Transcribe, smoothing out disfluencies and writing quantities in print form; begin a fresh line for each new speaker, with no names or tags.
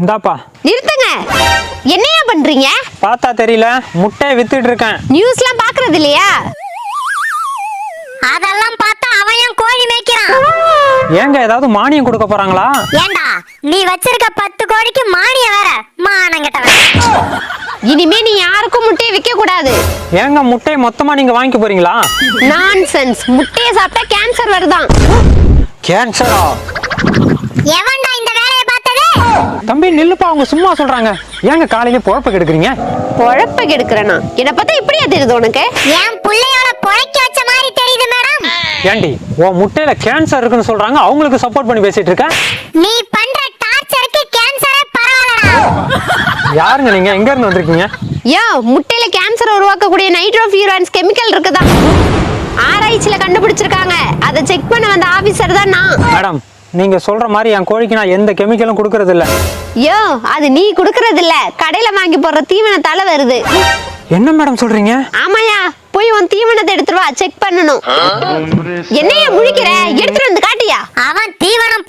இந்தாப்பா.
நிறுத்துங்க. என்னையா பண்றீங்க?
பார்த்தா தெரியல, முட்டையை வித்துட்டு இருக்கேன்.
நியூஸ்லாம் பாக்குறது இல்லையா?
அதெல்லாம் பார்த்தா அவன் ஏன் கோழி மேய்க்கிறான்?
ஏங்க ஏதாவது மானியம் கொடுக்க போறாங்களா?
ஏண்டா நீ வச்சிருக்க 10 கோழிக்கு மானியம் வேற மானங்கட்டவன்.
இனிமே நீ யாருக்கும் முட்டையை விற்க கூடாது.
ஏங்க முட்டையை மொத்தமா நீங்க வாங்கிக்க போறீங்களா?
நான்சென்ஸ். முட்டையை சாப்பிட்டா கேன்சர் வருதான்.
கேன்சரா?
எவன்டா இந்த வேலையை பார்த்தது?
தம்பி நில்லுப்பா, அவங்க சும்மா சொல்றாங்க. ஏங்க காலையில பொழப்ப கெடுக்குறீங்க?
பொழப்ப கெடுக்கிறேனா? என்ன பார்த்தா இப்படியா தெரியுது உனக்கு?
என் புள்ளையோட பொழைக்க வச்ச மாதிரி தெரியுது மேடம்.
ஏண்டி உன் முட்டையில கேன்சர் இருக்குன்னு சொல்றாங்க, அவங்களுக்கு சப்போர்ட் பண்ணி பேசிட்டு இருக்க?
நீ பண்ற டார்ச்சருக்கு கேன்சரே பரவாயில்லடா.
யாருங்க நீங்க? எங்க இருந்து வந்திருக்கீங்க?
யோ, முட்டையில கேன்சர் உருவாக்கக்கூடிய நைட்ரோஃபியூரான்ஸ் கெமிக்கல் இருக்குதா? ஆராய்ச்சியில கண்டுபிடிச்சிருக்காங்க. அதை செக் பண்ண வந்த ஆபீசர் தான் நான்.
மேடம், நீங்க சொல்ற மாதிரி என் கோழிக்கு நான் எந்த கெமிக்கலும் கொடுக்கறது இல்ல.
யோ, அது நீ குடுக்கறது இல்ல, கடையில வாங்கி போடுற தீவனத்தால வருது.
என்ன மேடம் சொல்றீங்க?
ஆமாயா, போய் உன் தீவனத்தை எடுத்துட்டு வா, செக் பண்ணணும். என்னைய முழிக்கிற? எடுத்துட்டு வந்து காட்டியா?
அவன் தீவனம்